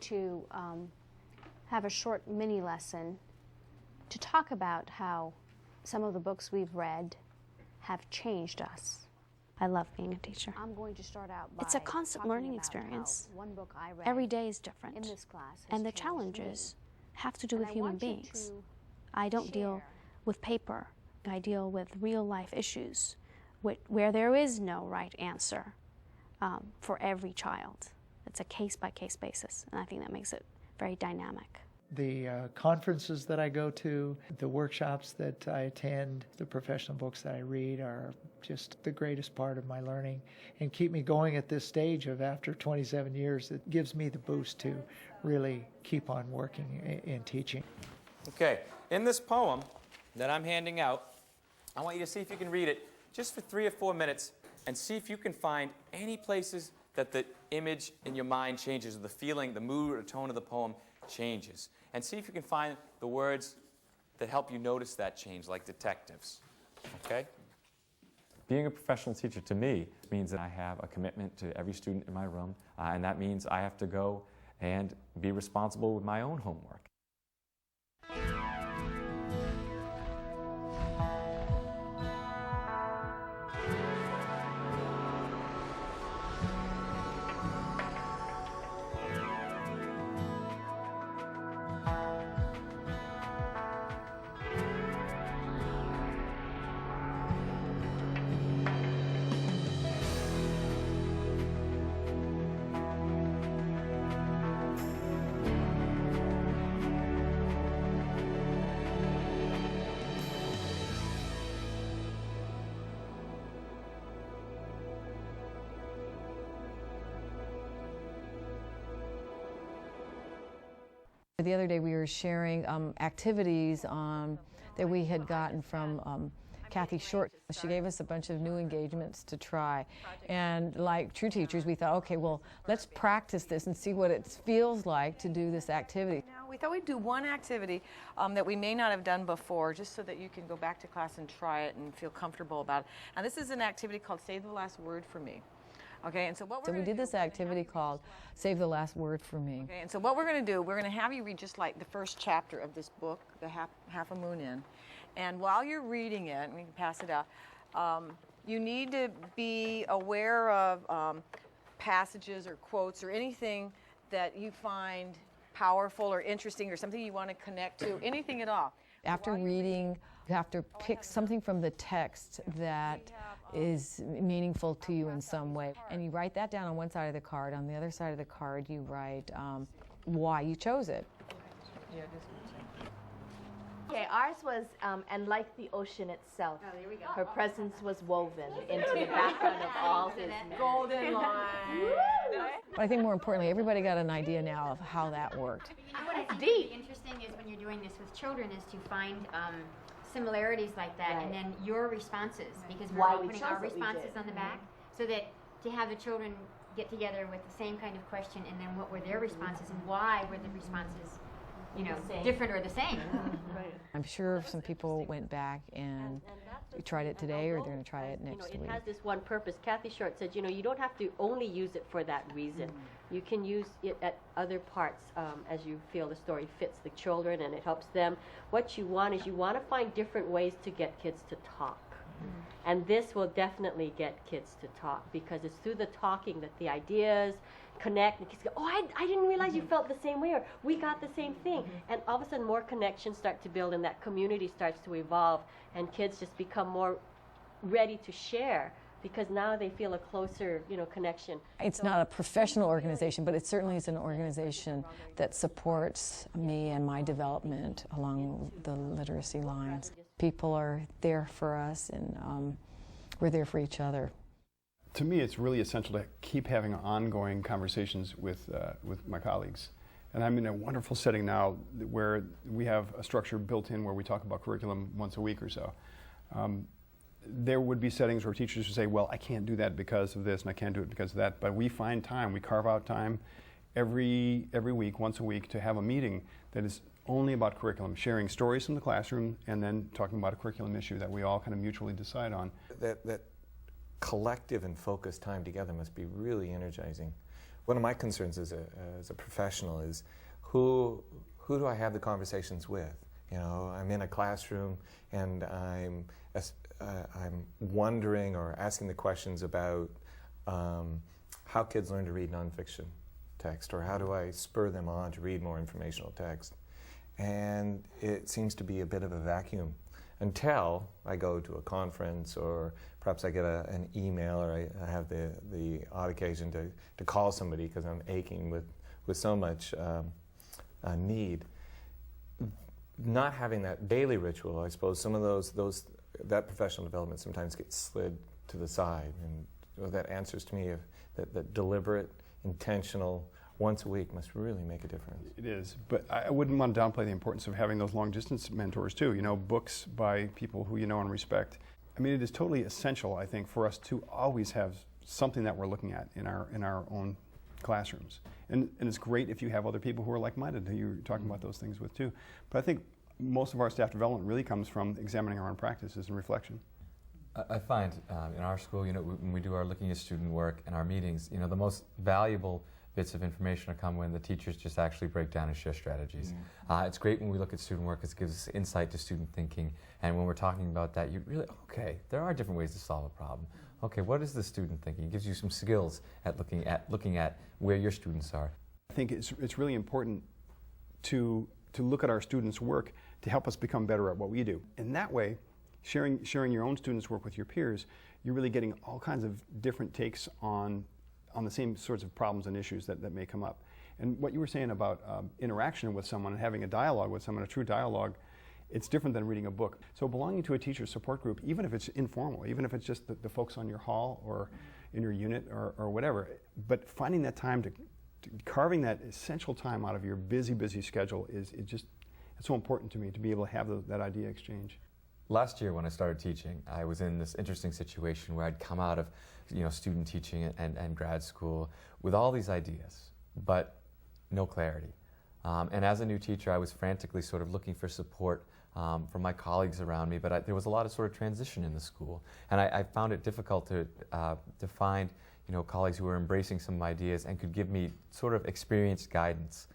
to have a short mini lesson to talk about how some of the books we've read have changed us. I love being a teacher. I'm going to start out by It's a constant learning experience. Every day is different. In this class And the challenges have to do with human beings. I don't deal with paper. I deal with real life issues where there is no right answer for every child. It's a case-by-case basis, and I think that makes it very dynamic. The conferences that I go to, the workshops that I attend, the professional books that I read are just the greatest part of my learning and keep me going at this stage of after 27 years. It gives me the boost to really keep on working in teaching. Okay, in this poem that I'm handing out, I want you to see if you can read it just for 3 or 4 minutes and see if you can find any places that the image in your mind changes, or the feeling, the mood, or tone of the poem changes. And see if you can find the words that help you notice that change, like detectives. Okay? Being a professional teacher to me means that I have a commitment to every student in my room, and that means I have to go and be responsible with my own homework. The other day we were sharing activities that we had gotten from Kathy Short. She gave us a bunch of new engagements to try, and like true teachers we thought, okay, well, let's practice this and see what it feels like to do this activity. Now, we thought we'd do one activity that we may not have done before, just so that you can go back to class and try it and feel comfortable about it. And this is an activity called Say the Last Word for Me. Okay, and so what we did this activity called Save the Last Word for Me. Okay, and so what we're going to do, we're going to have you read just like the first chapter of this book, The Half a Moon In. And while you're reading it, and we can pass it out, you need to be aware of passages or quotes or anything that you find powerful or interesting or something you want to connect to, anything at all. After reading, you have to pick something from the text that is meaningful to you in some way. And you write that down on one side of the card. On the other side of the card, you write why you chose it. Okay, ours was, and like the ocean itself, her presence was woven into the background of all his golden line. But I think more importantly, everybody got an idea now of how that worked. What I think would be interesting is when you're doing this with children is to find similarities like that, and then your responses, because we're opening our responses on the back, so that to have the children get together with the same kind of question, and then what were their responses and why were the responses, you know, different or the same. I'm sure some people went back and tried it today, or they're going to try it next week. It has this one purpose. Kathy Short said, you know, you don't have to only use it for that reason. You can use it at other parts as you feel the story fits the children and it helps them. What you want is you want to find different ways to get kids to talk. And this will definitely get kids to talk, because it's through the talking that the ideas connect, and kids go, oh, I didn't realize you felt the same way, or we got the same thing. And all of a sudden more connections start to build and that community starts to evolve, and kids just become more ready to share, because now they feel a closer, you know, connection. It's not a professional organization, but it certainly is an organization that supports me and my development along the literacy lines. People are there for us, and we're there for each other. To me, it's really essential to keep having ongoing conversations with my colleagues. And I'm in a wonderful setting now where we have a structure built in where we talk about curriculum once a week or so. There would be settings where teachers would say, well, I can't do that because of this, and I can't do it because of that. But we find time, we carve out time every week, once a week, to have a meeting that is only about curriculum, sharing stories from the classroom and then talking about a curriculum issue that we all kind of mutually decide on. That collective and focused time together must be really energizing. One of my concerns as a professional is who do I have the conversations with? You know, I'm in a classroom and I'm wondering or asking the questions about how kids learn to read nonfiction text, or how do I spur them on to read more informational text. And it seems to be a bit of a vacuum until I go to a conference, or perhaps I get an email, or I have the odd occasion to call somebody because I'm aching with so much need. Not having that daily ritual, I suppose some of that professional development sometimes gets slid to the side, and that answers to me that deliberate, intentional, once a week must really make a difference. It is, but I wouldn't want to downplay the importance of having those long-distance mentors too. You know, books by people who you know and respect. I mean, it is totally essential, I think, for us to always have something that we're looking at in our own classrooms. And it's great if you have other people who are like-minded, who you're talking about those things with too. But I think most of our staff development really comes from examining our own practices and reflection. I find in our school, you know, when we do our looking at student work and our meetings, you know, the most valuable bits of information come when the teachers just actually break down and share strategies. It's great when we look at student work, it gives us insight to student thinking, and when we're talking about that, you really, okay, there are different ways to solve a problem. Okay, what is the student thinking? It gives you some skills at looking at where your students are. I think it's really important to look at our students' work to help us become better at what we do. In that way, sharing your own students' work with your peers, you're really getting all kinds of different takes on the same sorts of problems and issues that may come up. And what you were saying about interaction with someone and having a dialogue with someone, a true dialogue, it's different than reading a book. So belonging to a teacher support group, even if it's informal, even if it's just the folks on your hall or in your unit or whatever, but finding that time carving that essential time out of your busy schedule it's so important to me to be able to have that idea exchange. Last year when I started teaching, I was in this interesting situation where I'd come out of, you know, student teaching and grad school with all these ideas, but no clarity. And as a new teacher, I was frantically sort of looking for support from my colleagues around me, but there was a lot of sort of transition in the school. And I found it difficult to find, you know, colleagues who were embracing some ideas and could give me sort of experienced guidance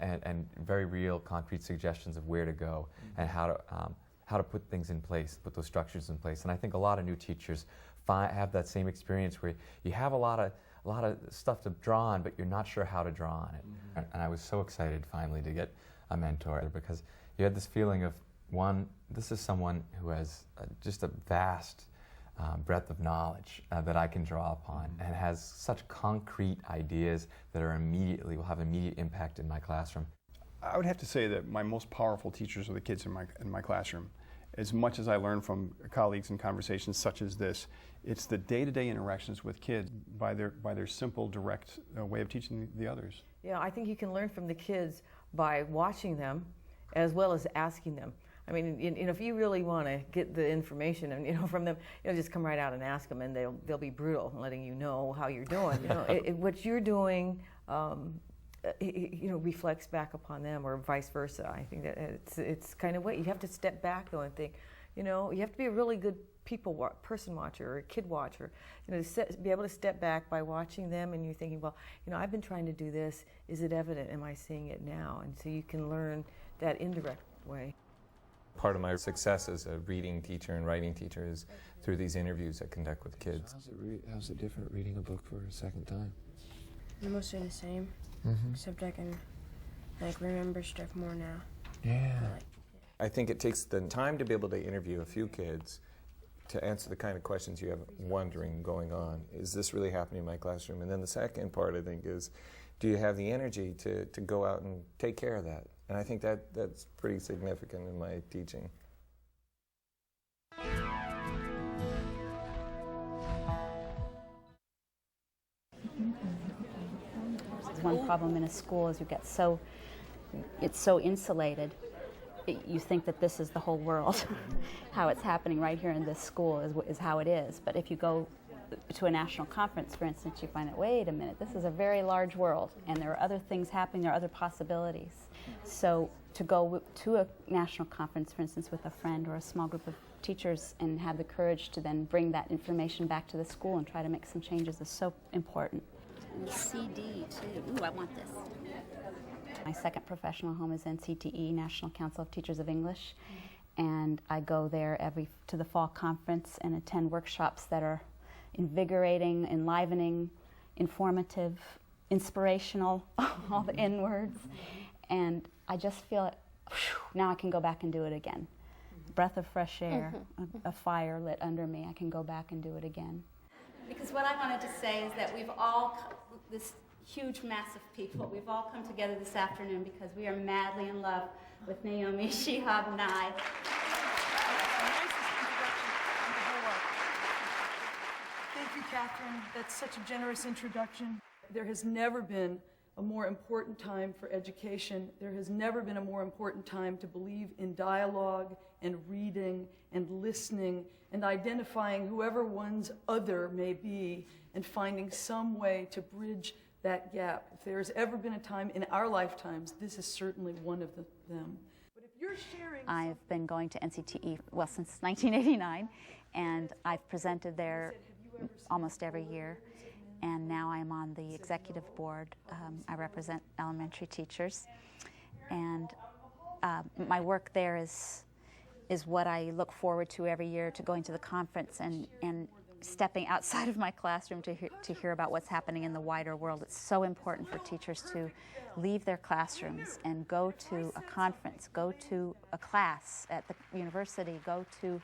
and very real, concrete suggestions of where to go and how to put things in place, put those structures in place. And I think a lot of new teachers have that same experience where you have a lot of stuff to draw on, but you're not sure how to draw on it. And I was so excited finally to get a mentor, because you had this feeling of, one, this is someone who has just a vast breadth of knowledge that I can draw upon, and has such concrete ideas that will have immediate impact in my classroom. I would have to say that my most powerful teachers are the kids in my classroom. As much as I learn from colleagues in conversations such as this, it's the day-to-day interactions with kids by their simple, direct way of teaching the others. Yeah, I think you can learn from the kids by watching them as well as asking them. I mean, if you really want to get the information, and from them, just come right out and ask them, and they'll be brutal, letting you know how you're doing. What you're doing, reflects back upon them, or vice versa. I think that it's kind of what you have to step back though and think. You have to be a really good person watcher or a kid watcher. Be able to step back by watching them, and you're thinking, well, I've been trying to do this. Is it evident? Am I seeing it now? And so you can learn that indirect way. Part of my success as a reading teacher and writing teacher is through these interviews I conduct with kids. How's it different reading a book for a second time? They're mostly the same, except I can remember stuff more now. Yeah. I think it takes the time to be able to interview a few kids to answer the kind of questions you have wondering going on. Is this really happening in my classroom? And then the second part, I think, is do you have the energy to go out and take care of that? And I think that's pretty significant in my teaching. One problem in a school is it's so insulated. You think that this is the whole world. How it's happening right here in this school is how it is. But if you go to a national conference, for instance, you find that, wait a minute, this is a very large world, and there are other things happening, there are other possibilities. So to go to a national conference, for instance, with a friend or a small group of teachers and have the courage to then bring that information back to the school and try to make some changes is so important. CD too. Ooh, I want this. My second professional home is NCTE, National Council of Teachers of English, and I go there to the fall conference and attend workshops that are invigorating, enlivening, informative, inspirational, all the N words, and I just feel it. Now I can go back and do it again. Breath of fresh air, a fire lit under me. I can go back and do it again. Because what I wanted to say is that we've all, this huge mass of people, we've all come together this afternoon because we are madly in love with Naomi Shihab Nye. Thank you, Catherine. That's such a generous introduction. There has never been a more important time for education. There has never been a more important time to believe in dialogue and reading and listening and identifying whoever one's other may be and finding some way to bridge that gap. If there's ever been a time in our lifetimes, this is certainly one of them. But if you're sharing... I've been going to NCTE, well, since 1989, and I've presented there almost every year. And now I'm on the executive board. I represent elementary teachers. And my work there is what I look forward to every year, to going to the conference and stepping outside of my classroom to hear about what's happening in the wider world. It's so important for teachers to leave their classrooms and go to a conference, go to a class at the university, go to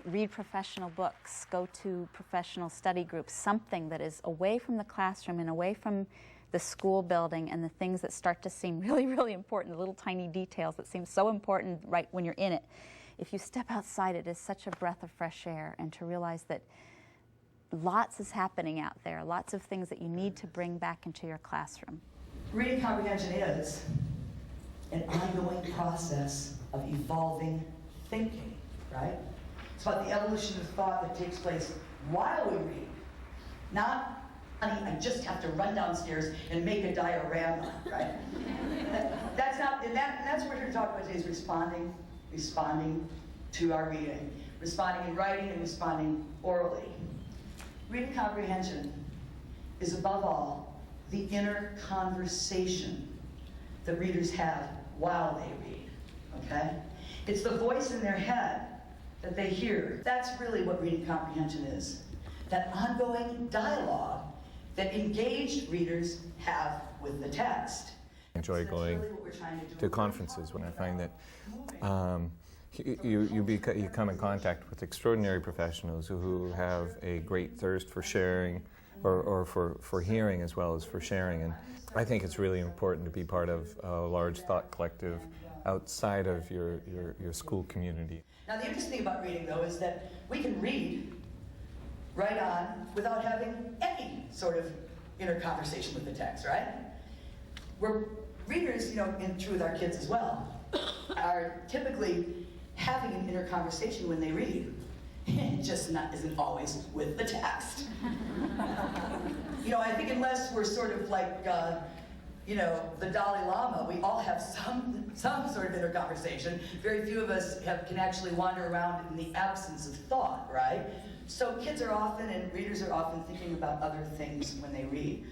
read professional books, go to professional study groups, something that is away from the classroom and away from the school building and the things that start to seem really, really important, the little tiny details that seem so important right when you're in it. If you step outside, it is such a breath of fresh air, and to realize that lots is happening out there, lots of things that you need to bring back into your classroom. Reading comprehension is an ongoing process of evolving thinking, right? It's about the evolution of thought that takes place while we read. Not, honey, I just have to run downstairs and make a diorama, right? That's not, and that's what we're here to talk about today, is responding to our reading. Responding in writing and responding orally. Reading comprehension is above all the inner conversation that readers have while they read, okay? It's the voice in their head that they hear. That's really what reading comprehension is. That ongoing dialogue that engaged readers have with the text. I enjoy going to conferences when I find that you come in contact with extraordinary professionals who have a great thirst for sharing, or for hearing as well as for sharing. And I think it's really important to be part of a large thought collective outside of your school community. Now the interesting thing about reading, though, is that we can read right on without having any sort of inner conversation with the text, right? We're readers, and true with our kids as well, are typically having an inner conversation when they read. It just isn't always with the text. I think unless we're sort of like, the Dalai Lama, we all have some sort of inner conversation. Very few of us can actually wander around in the absence of thought, right? So kids are often, and readers are often thinking about other things when they read.